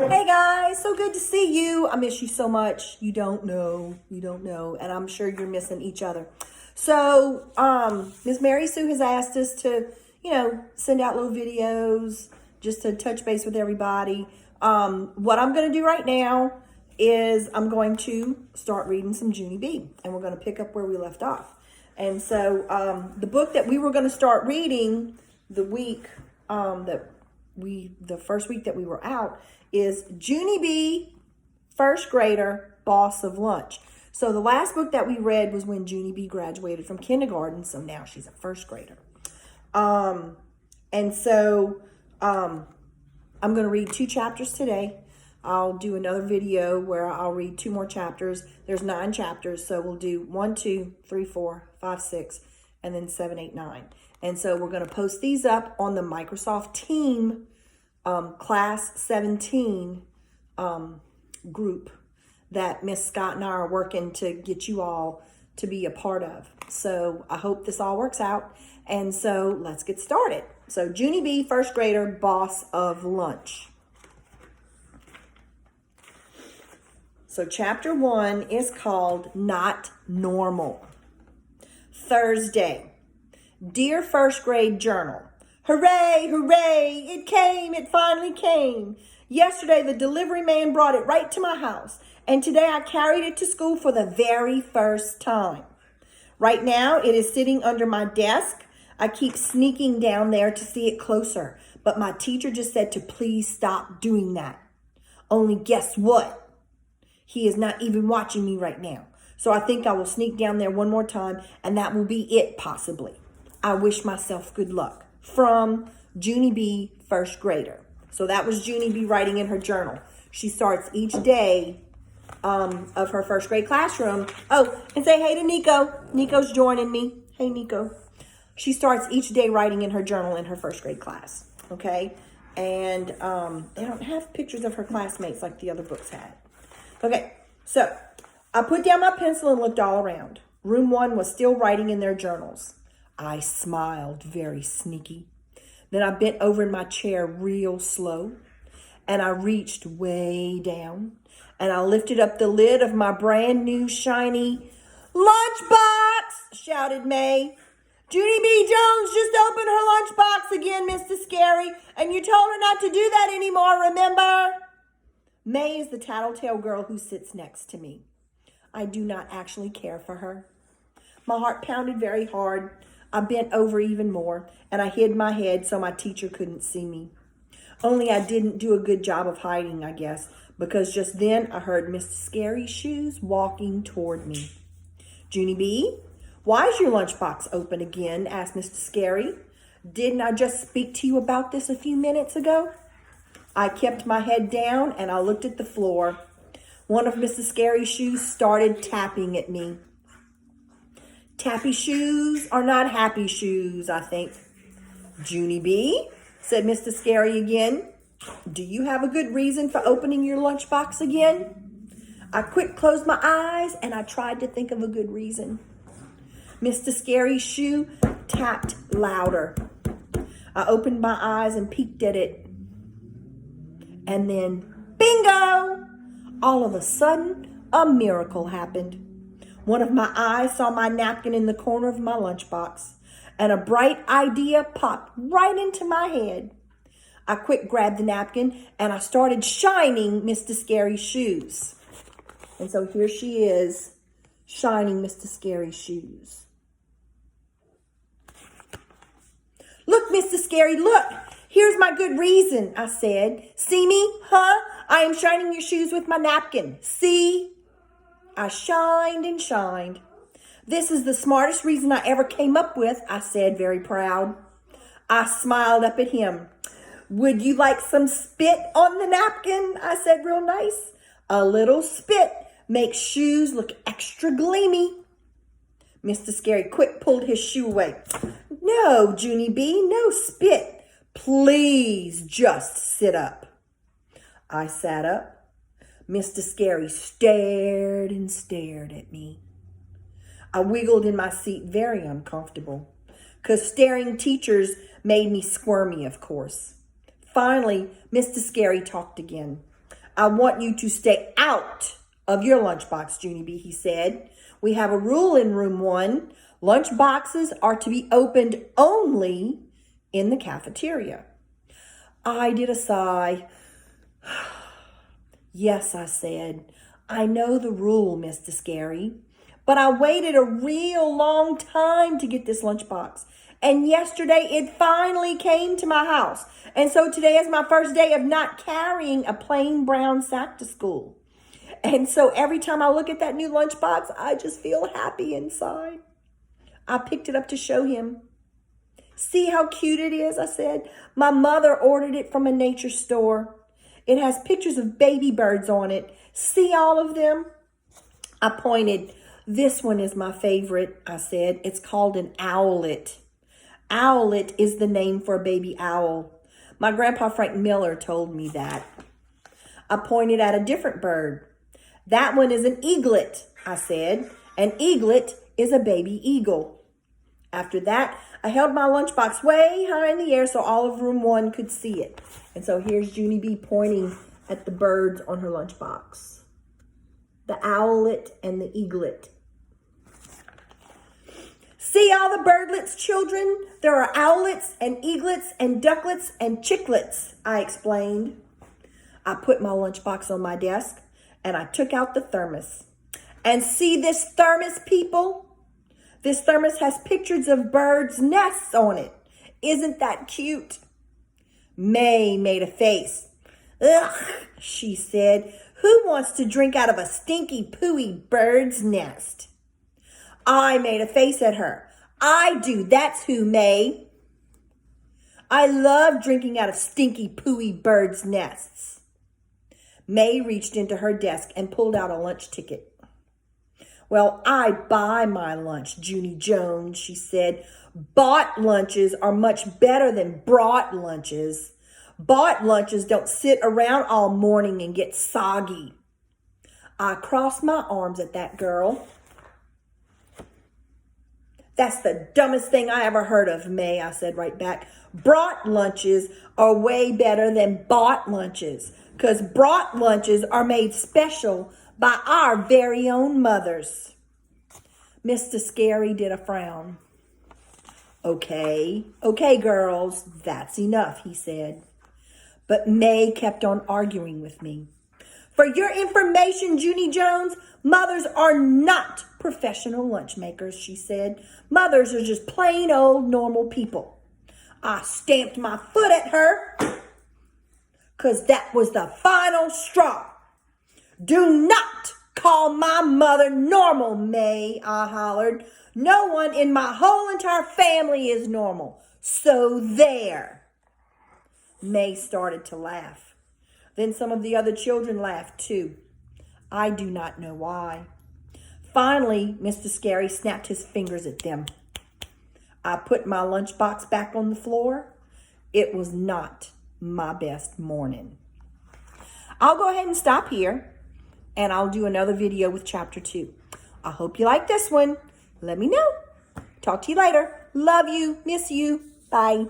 Hey guys, so good to see you. I miss you so much. You don't know, and I'm sure you're missing each other. So, Miss Mary Sue has asked us to, send out little videos just to touch base with everybody. What I'm going to do right now is I'm going to start reading some Junie B, and we're going to pick up where we left off. And so, the book that we were going to start reading the week the first week that we were out is Junie B, First Grader, Boss of Lunch. So the last book that we read was when Junie B graduated from kindergarten, so now she's a first grader. I'm going to read 2 chapters today. I'll do another video where I'll read 2 more chapters. There's 9 chapters, so we'll do 1, 2, 3, 4, 5, 6, and then 7, 8, 9. And so we're going to post these up on the Microsoft Team Class 17 group that Miss Scott and I are working to get you all to be a part of. So I hope this all works out. And so let's get started. So Junie B, First Grader, Boss of Lunch. So chapter 1 is called Not Normal. Thursday. Dear First Grade Journal, hooray, hooray, it came, it finally came. Yesterday, the delivery man brought it right to my house, and today I carried it to school for the very first time. Right now, it is sitting under my desk. I keep sneaking down there to see it closer, but my teacher just said to please stop doing that. Only guess what? He is not even watching me right now. So I think I will sneak down there one more time, and that will be it, possibly. I wish myself good luck. From Junie B, First Grader. So that was Junie B writing in her journal. She starts each day of her first grade classroom. Oh, and say hey to Nico. Nico's joining me. Hey, Nico. She starts each day writing in her journal in her first grade class. Okay? And they don't have pictures of her classmates like the other books had. Okay, so I put down my pencil and looked all around. Room 1 was still writing in their journals. I smiled very sneaky. Then I bent over in my chair real slow, and I reached way down, and I lifted up the lid of my brand new shiny lunchbox, shouted May. Junie B. Jones just opened her lunchbox again, Mr. Scary, and you told her not to do that anymore, remember? May is the tattletale girl who sits next to me. I do not actually care for her. My heart pounded very hard. I bent over even more, and I hid my head so my teacher couldn't see me. Only I didn't do a good job of hiding, I guess, because just then I heard Mr. Scary's shoes walking toward me. Junie B, why is your lunchbox open again? Asked Mr. Scary. Didn't I just speak to you about this a few minutes ago? I kept my head down, and I looked at the floor. One of Mr. Scary's shoes started tapping at me. Tappy shoes are not happy shoes, I think. Junie B, said Mr. Scary again. Do you have a good reason for opening your lunchbox again? I closed my eyes and I tried to think of a good reason. Mr. Scary's shoe tapped louder. I opened my eyes and peeked at it. And then, bingo! All of a sudden, a miracle happened. One of my eyes saw my napkin in the corner of my lunchbox, and a bright idea popped right into my head. I quick grabbed the napkin, and I started shining Mr. Scary's shoes. And so here she is, shining Mr. Scary's shoes. Look, Mr. Scary, look! Here's my good reason, I said. See me, huh? I am shining your shoes with my napkin. See? I shined and shined. This is the smartest reason I ever came up with, I said, very proud. I smiled up at him. Would you like some spit on the napkin? I said real nice. A little spit makes shoes look extra gleamy. Mr. Scary quick pulled his shoe away. No, Junie B, no spit. Please just sit up. I sat up. Mr. Scary stared and stared at me. I wiggled in my seat very uncomfortable, because staring teachers made me squirmy, of course. Finally, Mr. Scary talked again. I want you to stay out of your lunchbox, Junie B, he said. We have a rule in room 1. Lunch boxes are to be opened only in the cafeteria. I did a sigh. Yes, I said. I know the rule, Mr. Scary, but I waited a real long time to get this lunchbox. And yesterday it finally came to my house. And so today is my first day of not carrying a plain brown sack to school. And so every time I look at that new lunchbox, I just feel happy inside. I picked it up to show him. See how cute it is, I said. My mother ordered it from a nature store. It has pictures of baby birds on it. See all of them? I pointed. This one is my favorite, I said. It's called an owlet. Owlet is the name for a baby owl. My grandpa Frank Miller told me that. I pointed at a different bird. That one is an eaglet, I said. An eaglet is a baby eagle. After that, I held my lunchbox way high in the air so all of room 1 could see it. And so here's Junie B pointing at the birds on her lunchbox. The owlet and the eaglet. See all the birdlets, children? There are owlets and eaglets and ducklets and chicklets, I explained. I put my lunchbox on my desk and I took out the thermos. And see this thermos, people? This thermos has pictures of birds' nests on it. Isn't that cute? May made a face. Ugh, she said. Who wants to drink out of a stinky, pooey bird's nest? I made a face at her. I do, that's who, May. I love drinking out of stinky, pooey birds' nests. May reached into her desk and pulled out a lunch ticket. Well, I buy my lunch, Junie Jones, she said. Bought lunches are much better than brought lunches. Bought lunches don't sit around all morning and get soggy. I crossed my arms at that girl. That's the dumbest thing I ever heard of, May, I said right back. Brought lunches are way better than bought lunches, because brought lunches are made special by our very own mothers. Mr. Scary did a frown. Okay, girls, that's enough, he said. But May kept on arguing with me. For your information, Junie Jones, mothers are not professional lunch makers, she said. Mothers are just plain old normal people. I stamped my foot at her because that was the final straw. Do not call my mother normal, May, I hollered. No one in my whole entire family is normal. So there. May started to laugh. Then some of the other children laughed too. I do not know why. Finally, Mr. Scary snapped his fingers at them. I put my lunchbox back on the floor. It was not my best morning. I'll go ahead and stop here, and I'll do another video with chapter 2. I hope you like this one. Let me know. Talk to you later. Love you. Miss you. Bye.